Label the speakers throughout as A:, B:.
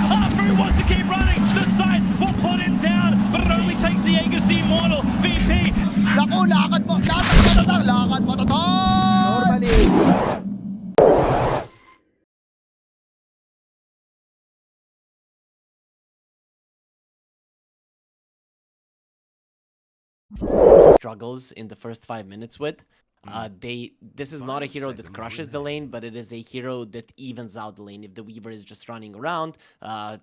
A: Arthur wants to keep running. The side will put him down, but it only takes the Aegis, the Immortal. VP.
B: Naku, lakad mo tatang.
C: Normally.
D: Struggles in the first 5 minutes with. This is not a hero that crushes the lane, but it is a hero that evens out the lane. If the Weaver is just running around,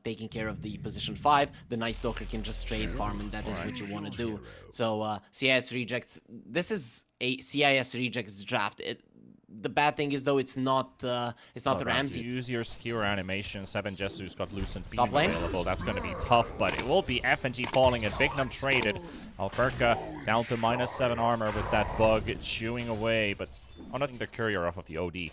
D: taking care of the position 5, the Night Stalker can just straight farm, and that is what you want to do. So CIS rejects. This is a CIS rejects draft. The bad thing is though it's not Ramsey.
E: Use your skewer animation. 7 Jesu's got Lucent Beam
D: Top lane.
E: available. That's going to be tough, but it will be FNG falling and Bignum traded. Alperca down to -7 armor with that bug chewing away, but nothing the courier off of the OD.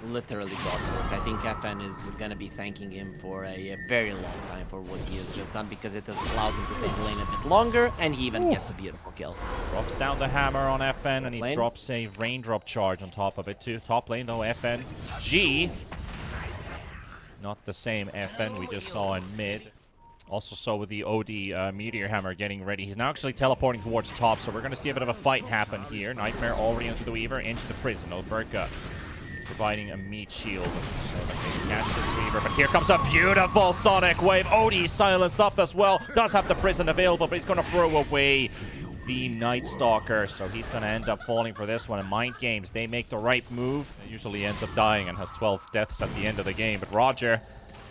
D: Literally God's work. I think FN is gonna be thanking him for a very long time for what he has just done, because it just allows him to stay in the lane a bit longer, and he even gets a beautiful kill.
E: Drops down the hammer on FN, and he
D: Lane.
E: drops a raindrop charge on top of it too. Top lane though, FNG. Not the same FN we just saw in mid. Also saw with the OD Meteor Hammer getting ready. He's now actually teleporting towards top, so we're going to see a bit of a fight happen here. Nightmare already into the Weaver, into the prison. Alberca providing a meat shield so that they can catch this Weaver. But here comes a beautiful Sonic Wave. OD silenced up as well. Does have the prison available, but he's going to throw away the Night Stalker. So he's going to end up falling for this one. In Mind Games, they make the right move. It usually ends up dying and has 12 deaths at the end of the game. But Roger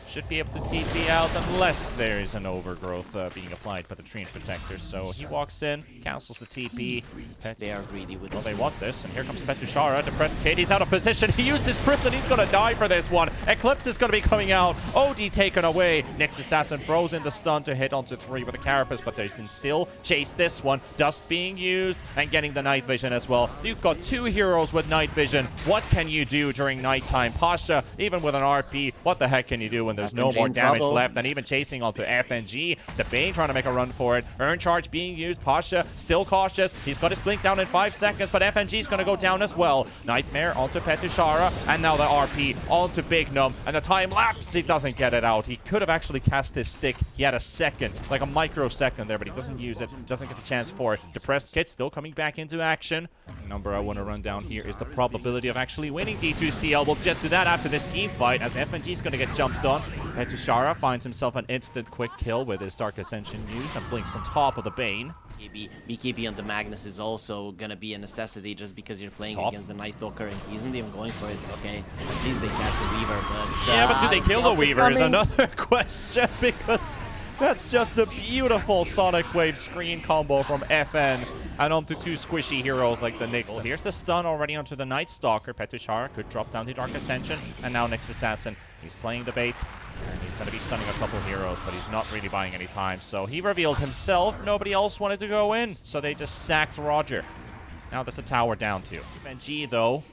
E: should be able to TP out unless there is an overgrowth being applied by the Treant Protector. So he walks in, cancels the TP.
D: They are greedy with
E: Well,
D: this.
E: they want this, and here comes Petushara. Depressed Kid, he's out of position. He used his Prison, he's gonna die for this one. Eclipse is gonna be coming out. OD taken away. Next Assassin throws in the stun to hit onto 3 with the Carapace, but they can still chase this one. Dust being used, and getting the Night Vision as well. You've got 2 heroes with Night Vision. What can you do during nighttime? Pasha, even with an RP, what the heck can you do when there's no more damage left? And even chasing onto FNG. The Bane trying to make a run for it. Urn Charge being used. Pasha still cautious. He's got his blink down in 5 seconds, but FNG is going to go down as well. Nightmare onto Petushara, and now the RP onto Bignum, and the time lapse, he doesn't get it out. He could have actually cast his stick. He had a second, like a microsecond there, but he doesn't use it. Doesn't get the chance for it. Depressed Kid still coming back into action. The number I want to run down here is the probability of actually winning D2CL. We'll get to that after this team fight, as FNG is going to get jumped on. Petushara finds himself an instant quick kill with his Dark Ascension used, and blinks on top of the Bane.
D: BKB on the Magnus is also gonna be a necessity, just because you're playing against the Night Stalker and he isn't even going for it. Okay, at least they catch the Weaver, but
E: yeah, but do they kill the Weaver is another question, because that's just a beautiful Sonic Wave screen combo from FN and onto 2 squishy heroes like the Nyx. Well, here's the stun already onto the Night Stalker. Petushara could drop down the Dark Ascension, and now Nyx Assassin. He's playing the bait, and he's going to be stunning a couple heroes, but he's not really buying any time. So he revealed himself. Nobody else wanted to go in, so they just sacked Roger. Now there's a tower down to. FNG, though,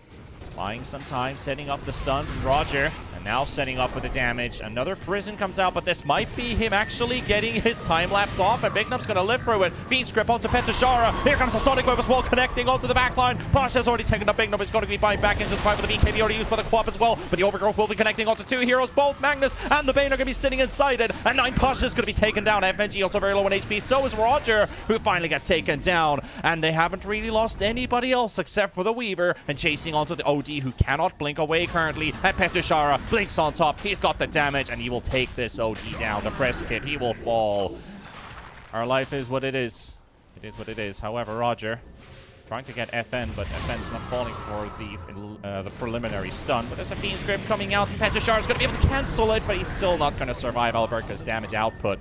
E: buying some time, setting up the stun from Roger, and now setting up for the damage. Another prison comes out, but this might be him actually getting his time-lapse off, and Bignum's going to live through it. Fiend's Grip onto Petushara. Here comes the Sonic Wave as well, connecting onto the backline. Pasha's already taken up Bignum. He's going to be buying back into the fight with the BKB already used by the Co-op as well, but the Overgrowth will be connecting onto 2 heroes. Both Magnus and the Bane are going to be sitting inside it, and 9 Pasha's going to be taken down. FNG also very low in HP. So is Roger, who finally gets taken down, and they haven't really lost anybody else except for the Weaver, and chasing onto the OD, who cannot blink away currently, and Petushara blinks on top. He's got the damage, and he will take this OD down. The press kit, he will fall. Our life is what it is. It is what it is. However, Roger trying to get FN, but FN's not falling for the preliminary stun. But there's a Fiend's Grip coming out, and Petushara's going to be able to cancel it, but he's still not going to survive Alberca's damage output.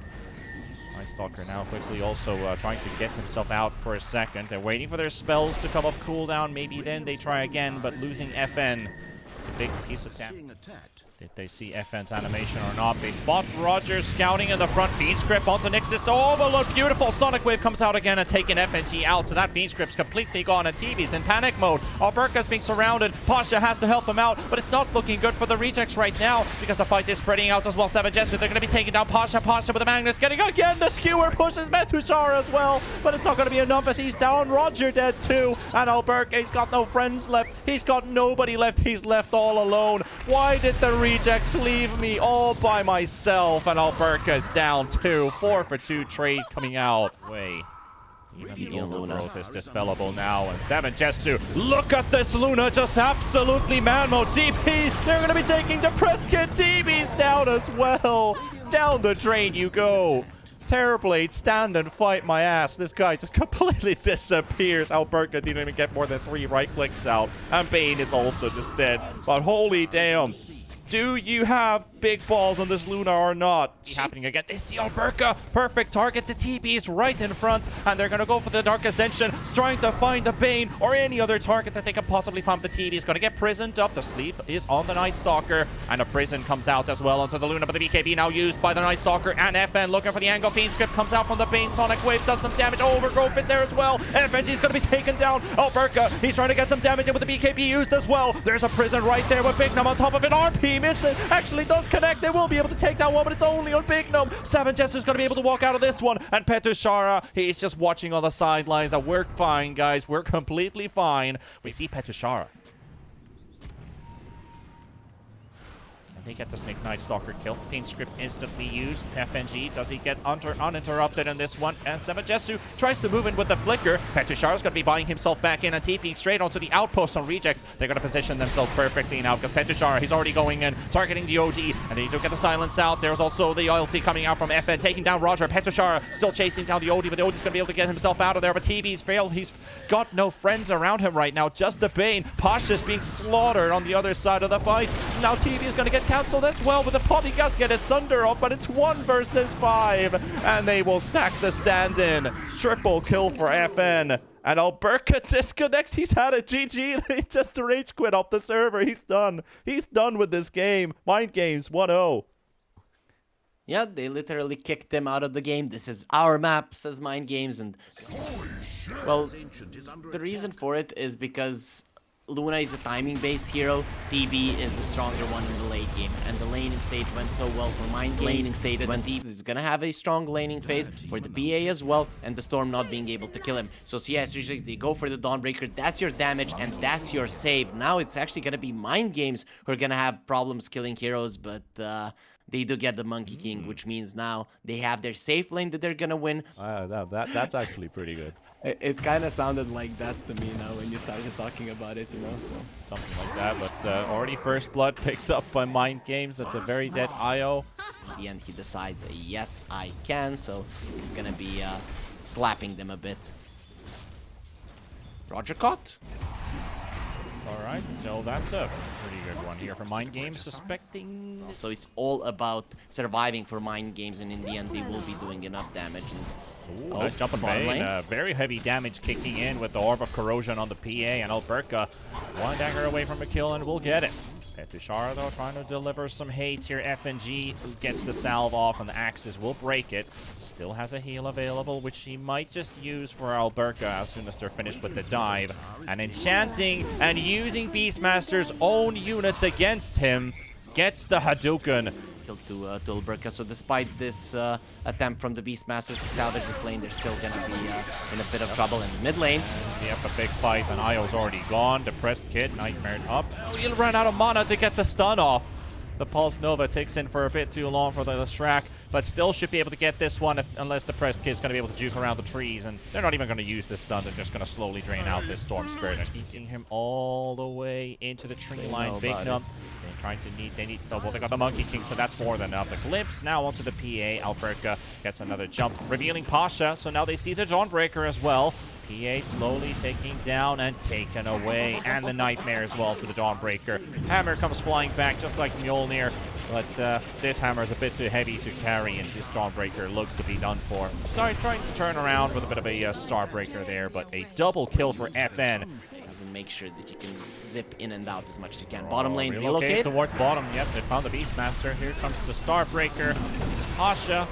E: Night Stalker now quickly also trying to get himself out for a second. They're waiting for their spells to come off cooldown. Maybe then they try again, but losing FN, it's a big piece of damage. Did they see FN's animation or not? They spot Roger scouting in the front. Fiend's Grip onto Nixus. Oh, but look, beautiful. Sonic Wave comes out again and taking FNG out. So that Fiend's Grip's completely gone, and TV's in panic mode. Alberca's being surrounded. Pasha has to help him out, but it's not looking good for the rejects right now, because the fight is spreading out as well. 7 Jesu, they're going to be taking down Pasha. Pasha with the Magnus getting again. The skewer pushes Petushara as well, but it's not going to be enough as he's down. Roger dead too, and Alberca, he's got no friends left. He's got nobody left. He's left all alone. Why did the Rejects leave me all by myself, and Alberca is down 2. 4 for 2 trade coming out. Wait. Even the overgrowth is dispellable now, and 7 Jesu. Look at this Luna, just absolutely man mode. DP, they're going to be taking Depressed Kid. DB's down as well. Down the drain you go. Terrorblade, stand and fight my ass. This guy just completely disappears. Alberca didn't even get more than 3 right clicks out, and Bane is also just dead. But holy damn. Do you have big balls on this Luna or not? Happening again. They see Alberca. Perfect target. The TB is right in front, and they're going to go for the Dark Ascension, trying to find the Bane or any other target that they can possibly find. The TB is going to get prisoned up. The sleep is on the Night Stalker, and a prison comes out as well onto the Luna, but the BKB now used by the Night Stalker and FN looking for the angle. Fiend Script comes out from the Bane. Sonic Wave does some damage. Overgrowth is there as well. FNG is going to be taken down. Alberca, he's trying to get some damage in with the BKB used as well. There's a prison right there with Bignum on top of it. RP missing. Actually does connect. They will be able to take that one, but it's only on Bignum. 7 Jester's going to be able to walk out of this one. And Petushara, he's just watching on the sidelines. And we're fine, guys. We're completely fine. We see Petushara. They get the Snake Night Stalker kill. Fiend Script instantly used. FNG, does he get uninterrupted in this one? And 7 Jesu tries to move in with the flicker. Petushara's going to be buying himself back in and TPing straight onto the outpost on rejects. They're going to position themselves perfectly now because Petushara, he's already going in, targeting the OD. And they do get the silence out. There's also the ulti coming out from FN, taking down Roger. Petushara still chasing down the OD, but the OD's going to be able to get himself out of there. But TB's failed. He's got no friends around him right now. Just the Bane. Pasha's being slaughtered on the other side of the fight. Now TB is going to get cancelled as well, but the Polygas get his Sunder up, but it's 1 versus 5, and they will sack the stand-in. Triple kill for FN, and Alberca disconnects. He's had a GG. He just rage quit off the server. He's done. He's done with this game. Mind Games 1-0.
D: Yeah, they literally kicked them out of the game. This is our map, says Mind Games, and well, the reason for it is because Luna is a timing-based hero, TB is the stronger one in the late game, and the laning stage went so well for Mind Games. Laning stage when TB is gonna have a strong laning phase for the BA as well, and the Storm not being able to kill him. So CIS usually they go for the Dawnbreaker, that's your damage, and that's your save. Now it's actually gonna be Mind Games who are gonna have problems killing heroes, but they do get the Monkey King, which means now they have their safe lane that they're gonna win.
E: That's actually pretty good.
D: It kind of sounded like that to me now when you started talking about it, you know, so.
E: Something like that, but already first blood picked up by Mind Games. That's a very dead IO.
D: In the end, he decides, yes, I can, so he's gonna be slapping them a bit. Roger caught.
E: Alright, so that's a pretty good one here for Mind Games, suspecting.
D: So it's all about surviving for Mind Games, and in the end, they will be doing enough damage. And
E: ooh, nice jump on Bane. Very heavy damage kicking in with the Orb of Corrosion on the PA, and Alberca 1 dagger away from a kill, and we'll get it. Petushara, though, trying to deliver some hate here. FNG gets the salve off, and the axes will break it. Still has a heal available, which he might just use for Alberca as soon as they're finished with the dive. And enchanting and using Beastmaster's own units against him gets the Hadouken.
D: To Alberca. So despite this attempt from the Beastmasters to salvage this lane, they're still going to be in a bit of trouble in the mid lane.
E: Yep, a big fight, and Io's already gone. Depressed Kid, Nightmare up. Oh, he'll run out of mana to get the stun off. The Pulse Nova takes in for a bit too long for the Shrek, but still should be able to get this one unless Depressed Kid's going to be able to juke around the trees, and they're not even going to use this stun. They're just going to slowly drain out this Storm Spirit. And easing him all the way into the tree line. Bignum. They need, oh, well, they got the Monkey King, so that's more than enough. The Glimpse now onto the PA. Alberca gets another jump, revealing Pasha, so now they see the Dawnbreaker as well. PA slowly taking down and taken away, and the Nightmare as well to the Dawnbreaker. Hammer comes flying back just like Mjolnir, but this Hammer is a bit too heavy to carry, and this Dawnbreaker looks to be done for. Trying to turn around with a bit of a Starbreaker there, but a double kill for FN.
D: And make sure that you can zip in and out as much as you can. Bottom lane, relocate
E: towards bottom. Yep, they found the Beastmaster. Here comes the Starbreaker. Pasha.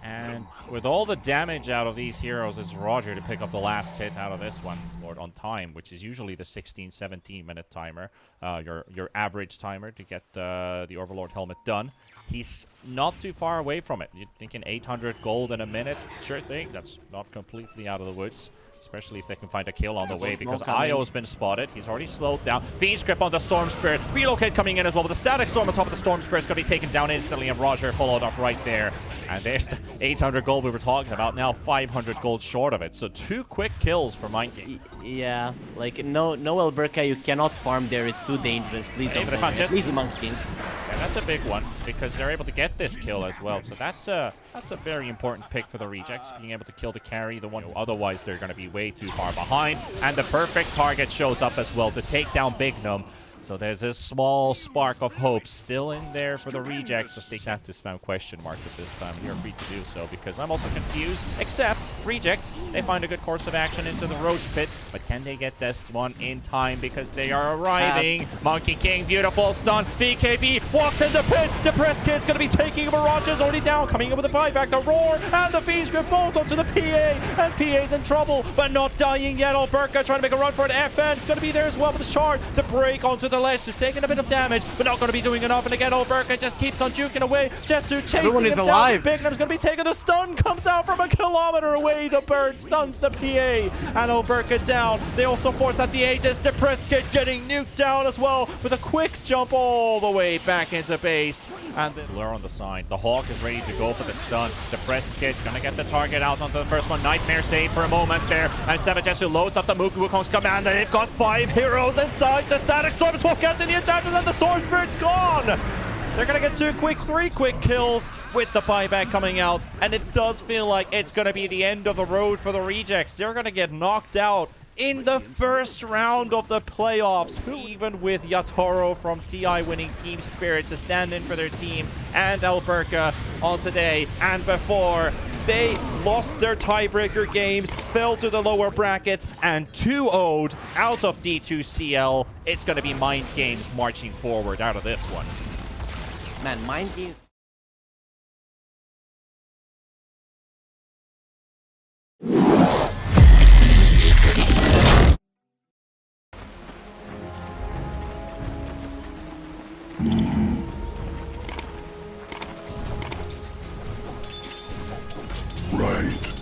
E: And with all the damage out of these heroes, it's Roger to pick up the last hit out of this one, Lord, on time, which is usually the 16-17 minute timer, your average timer to get the Overlord helmet done. He's not too far away from it. You're thinking 800 gold in a minute? Sure thing. That's not completely out of the woods. Especially if they can find a kill on the way, because
D: Smoke coming.
E: Io's been spotted. He's already slowed down. Fiend's Grip on the Storm Spirit. Relocate coming in as well, but the Static Storm on top of the Storm Spirit is going to be taken down instantly, and Roger followed up right there. And there's the 800 gold we were talking about, now 500 gold short of it. So 2 quick kills for Mind Game.
D: Yeah, like no Alberca, you cannot farm there. It's too dangerous. Please don't
E: Even if
D: go
E: I'm
D: there.
E: just-
D: At least the Monkey King.
E: And that's a big one, because they're able to get this kill as well. So that's a very important pick for the Rejects, being able to kill the carry, the one who otherwise they're going to be way too far behind. And the perfect target shows up as well to take down Bignum. So there's a small spark of hope still in there for the Rejects, as they have to spam question marks at this time. You're free to do so, because I'm also confused. Except Rejects, they find a good course of action into the Roche pit, but can they get this one in time, because they are arriving? Monkey King, beautiful stun. BKB walks in the pit. Depressed Kid's going to be taking Mirages already down, coming in with a buyback. The Roar and the Fiend's Grip both onto the PA, and PA's in trouble, but not dying yet. Alberca trying to make a run for it. FN is going to be there as well with the shard. The break onto the ledge is taking a bit of damage, but not going to be doing enough. And again, Alberca just keeps on juking away. Jetsu chasing
D: Everyone is
E: him
D: alive.
E: down. Bignum's going to be taking the stun. Comes out from a kilometer away. The bird stuns the PA, and Alberca down. They also force out the Aegis. Depressed Kid getting nuked down as well with a quick jump all the way back into base. And the Lure on the side. The Hawk is ready to go for the stun. Depressed Kid gonna get the target out onto the first one. Nightmare save for a moment there. And Savagetsu loads up the Muku Wukong's command. And they've got 5 heroes inside. The Static Storms walk out to the attackers, and the Storm Spirit's gone. They're going to get 3 quick kills with the buyback coming out. And it does feel like it's going to be the end of the road for the Rejects. They're going to get knocked out in the first round of the playoffs, even with Yatoro from TI winning Team Spirit to stand in for their team, and Alberca on today and before. They lost their tiebreaker games, fell to the lower brackets, and 2-0'd out of D2CL. It's going to be Mind Games marching forward out of this one.
D: Man, Mind Games.
F: Right.